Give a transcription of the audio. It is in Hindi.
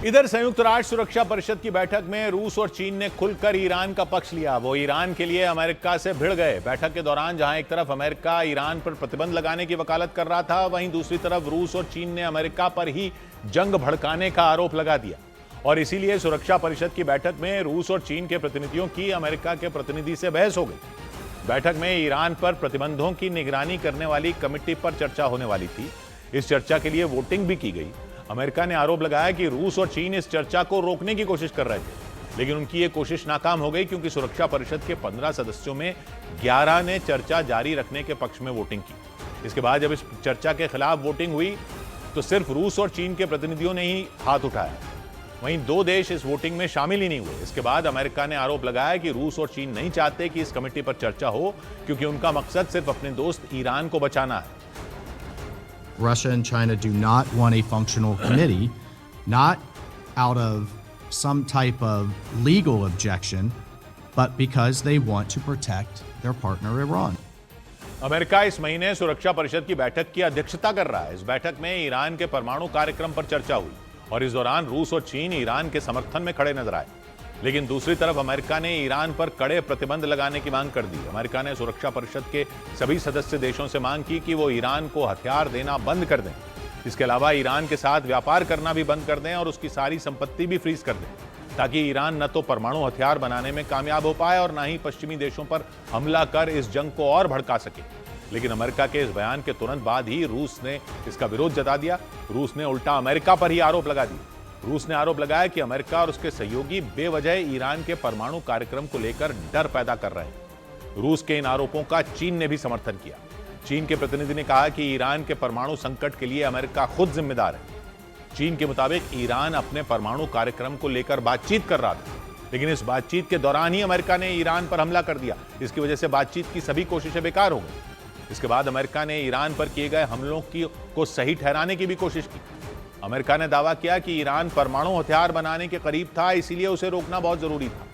इधर संयुक्त राष्ट्र सुरक्षा परिषद की बैठक में रूस और चीन ने खुलकर ईरान का पक्ष लिया। वो ईरान के लिए अमेरिका से भिड़ गए। बैठक के दौरान जहां एक तरफ अमेरिका ईरान पर प्रतिबंध लगाने की वकालत कर रहा था, वहीं दूसरी तरफ रूस और चीन ने अमेरिका पर ही जंग भड़काने का आरोप लगा दिया। और इसीलिए सुरक्षा परिषद की बैठक में रूस और चीन के प्रतिनिधियों की अमेरिका के प्रतिनिधि से बहस हो गई। बैठक में ईरान पर प्रतिबंधों की निगरानी करने वाली कमेटी पर चर्चा होने वाली थी। इस चर्चा के लिए वोटिंग भी की गई। अमेरिका ने आरोप लगाया कि रूस और चीन इस चर्चा को रोकने की कोशिश कर रहे थे, लेकिन उनकी ये कोशिश नाकाम हो गई क्योंकि सुरक्षा परिषद के 15 सदस्यों में 11 ने चर्चा जारी रखने के पक्ष में वोटिंग की। इसके बाद जब इस चर्चा के खिलाफ वोटिंग हुई तो सिर्फ रूस और चीन के प्रतिनिधियों ने ही हाथ उठाया। वहीं 2 देश इस वोटिंग में शामिल ही नहीं हुए। इसके बाद अमेरिका ने आरोप लगाया कि रूस और चीन नहीं चाहते कि इस कमेटी पर चर्चा हो, क्योंकि उनका मकसद सिर्फ अपने दोस्त ईरान को बचाना है। Russia and China do not want a functional committee, not out of some type of legal objection, but because they want to protect their partner Iran. America इस महीने सुरक्षा परिषद की बैठक की अध्यक्षता कर रहा है। इस बैठक में ईरान के परमाणु कार्यक्रम पर चर्चा हुई और इस दौरान रूस और चीन ईरान के समर्थन में खड़े नजर आए। लेकिन दूसरी तरफ अमेरिका ने ईरान पर कड़े प्रतिबंध लगाने की मांग कर दी। अमेरिका ने सुरक्षा परिषद के सभी सदस्य देशों से मांग की कि वो ईरान को हथियार देना बंद कर दें। इसके अलावा ईरान के साथ व्यापार करना भी बंद कर दें और उसकी सारी संपत्ति भी फ्रीज कर दें, ताकि ईरान न तो परमाणु हथियार बनाने में कामयाब हो पाए और न ही पश्चिमी देशों पर हमला कर इस जंग को और भड़का सके। लेकिन अमेरिका के इस बयान के तुरंत बाद ही रूस ने इसका विरोध जता दिया। रूस ने उल्टा अमेरिका पर ही आरोप लगा दिए। रूस ने आरोप लगाया कि अमेरिका और उसके सहयोगी बेवजह ईरान के परमाणु कार्यक्रम को लेकर डर पैदा कर रहे हैं। रूस के इन आरोपों का चीन ने भी समर्थन किया। चीन के प्रतिनिधि ने कहा कि ईरान के परमाणु संकट के लिए अमेरिका खुद जिम्मेदार है। चीन के मुताबिक ईरान अपने परमाणु कार्यक्रम को लेकर बातचीत कर रहा था, लेकिन इस बातचीत के दौरान ही अमेरिका ने ईरान पर हमला कर दिया। इसकी वजह से बातचीत की सभी कोशिशें बेकार हो गई। इसके बाद अमेरिका ने ईरान पर किए गए हमलों को सही ठहराने की भी कोशिश की। अमेरिका ने दावा किया कि ईरान परमाणु हथियार बनाने के करीब था, इसीलिए उसे रोकना बहुत जरूरी था।